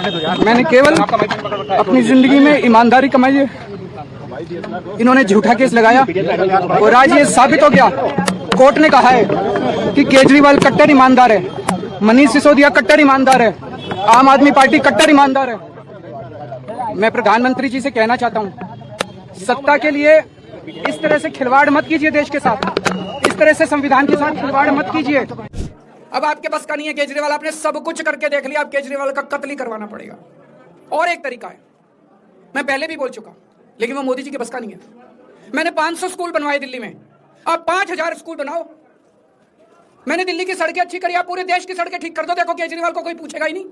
मैंने केवल अपनी जिंदगी में ईमानदारी कमाई है। इन्होंने झूठा केस लगाया और आज ये साबित हो गया। कोर्ट ने कहा है कि केजरीवाल कट्टर ईमानदार है, मनीष सिसोदिया कट्टर ईमानदार है, आम आदमी पार्टी कट्टर ईमानदार है। मैं प्रधानमंत्री जी से कहना चाहता हूं, सत्ता के लिए इस तरह से खिलवाड़ मत कीजिए, देश के साथ इस तरह से संविधान के साथ खिलवाड़ मत कीजिए। अब आपके बस का नहीं है केजरीवाल, आपने सब कुछ करके देख लिया, अब केजरीवाल का कत्ल ही करवाना पड़ेगा। और एक तरीका है, मैं पहले भी बोल चुका, लेकिन वो मोदी जी के बस का नहीं है। मैंने 500 स्कूल बनवाए दिल्ली में, आप 5000 स्कूल बनाओ। मैंने दिल्ली की सड़कें अच्छी करी, आप पूरे देश की सड़कें ठीक कर दो, देखो केजरीवाल को कोई पूछेगा ही नहीं।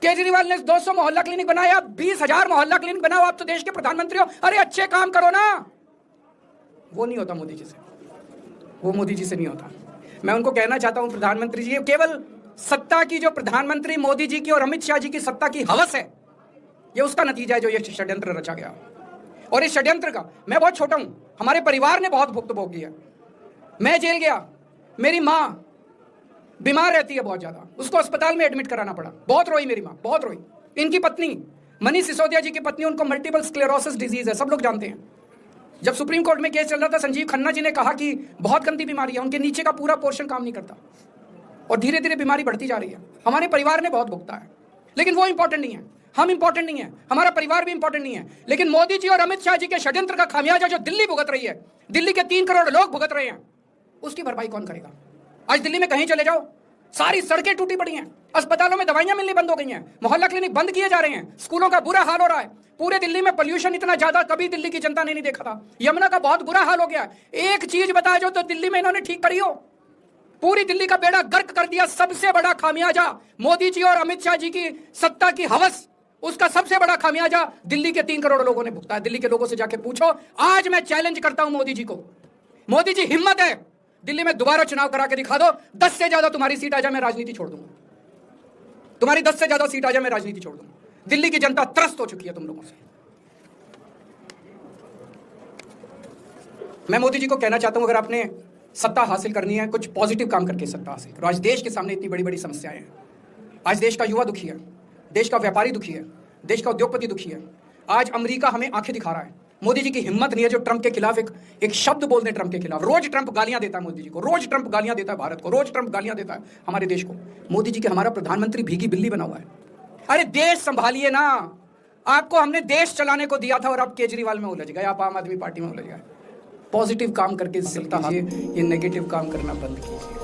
केजरीवाल ने 200 मोहल्ला क्लिनिक बनाया, 20,000 मोहल्ला क्लिनिक बनाओ, आप तो देश के प्रधानमंत्री हो। अरे अच्छे काम करो ना। वो नहीं होता मोदी जी से, वो मोदी जी से नहीं होता। मैं उनको कहना चाहता हूं, प्रधानमंत्री जी, केवल सत्ता की जो प्रधानमंत्री मोदी जी की और अमित शाह जी की सत्ता की हवस है, ये उसका नतीजा है जो ये षड्यंत्र रचा गया। और इस षड्यंत्र का मैं बहुत छोटा हूं, हमारे परिवार ने बहुत भुगतान किया। मैं जेल गया, मेरी माँ बीमार रहती है बहुत ज्यादा, उसको अस्पताल में एडमिट कराना पड़ा, बहुत रोई मेरी माँ, बहुत रोई। इनकी पत्नी मनीष सिसोदिया जी की पत्नी, उनको मल्टीपल स्क्लेरोसिस डिजीज है, सब लोग जानते हैं। जब सुप्रीम कोर्ट में केस चल रहा था, संजीव खन्ना जी ने कहा कि बहुत गंदी बीमारी है, उनके नीचे का पूरा पोर्शन काम नहीं करता और धीरे धीरे बीमारी बढ़ती जा रही है। हमारे परिवार ने बहुत भुगता है, लेकिन वो इंपॉर्टेंट नहीं है, हम इंपॉर्टेंट नहीं है, हमारा परिवार भी इंपॉर्टेंट नहीं है। लेकिन मोदी जी और अमित शाह जी के षड्यंत्र का खामियाजा जो दिल्ली भुगत रही है, दिल्ली के 3 करोड़ लोग भुगत रहे हैं, उसकी भरपाई कौन करेगा? आज दिल्ली में कहीं चले जाओ, सारी सड़कें टूटी पड़ी हैं, अस्पतालों में दवाइयां मिलनी बंद हो गई हैं, मोहल्ला क्लिनिक बंद किए जा रहे हैं, स्कूलों का बुरा हाल हो रहा है। पूरे दिल्ली में पोल्यूशन इतना ज्यादा कभी दिल्ली की जनता ने नहीं देखा था। यमुना का बहुत बुरा हाल हो गया। एक चीज बता जो तो दिल्ली में इन्होंने ठीक करी हो, पूरी दिल्ली का बेड़ा गर्क कर दिया। सबसे बड़ा खामियाजा मोदी जी और अमित शाह जी की सत्ता की हवस, उसका सबसे बड़ा खामियाजा दिल्ली के 3 करोड़ लोगों ने भुगता है। दिल्ली के लोगों से जाके पूछो। आज मैं चैलेंज करता हूं मोदी जी को, मोदी जी हिम्मत है दिल्ली में दोबारा चुनाव करा के दिखा दो, 10 से ज्यादा तुम्हारी सीट आ जाए, मैं राजनीति छोड़ दूंगा। तुम्हारी 10 से ज्यादा सीट आ जाए, मैं राजनीति छोड़ दूंगा। दिल्ली की जनता त्रस्त हो चुकी है तुम लोगों से। मैं मोदी जी को कहना चाहता हूं, अगर आपने सत्ता हासिल करनी है, कुछ पॉजिटिव काम करके सत्ता हासिल करो। आज देश के सामने इतनी बड़ी बड़ी समस्याएं हैं। आज देश का युवा दुखी है, देश का व्यापारी दुखी है, देश का उद्योगपति दुखी है। आज अमेरिका हमें आंखें दिखा रहा है। मोदी जी की हिम्मत नहीं है जो ट्रंप के खिलाफ एक शब्द बोल दे। ट्रंप के खिलाफ रोज ट्रंप गालियां देता है मोदी जी को, रोज ट्रंप गालियां देता है भारत को, रोज ट्रंप गालियां देता है हमारे देश को। मोदी जी के हमारा प्रधानमंत्री भीगी बिल्ली बना हुआ है। अरे देश संभालिए ना, आपको हमने देश चलाने को दिया था और आप केजरीवाल में उलझ गए, आप आम आदमी पार्टी में उलझ गए। पॉजिटिव काम करके सत्ता, ये नेगेटिव काम करना बंद कीजिए।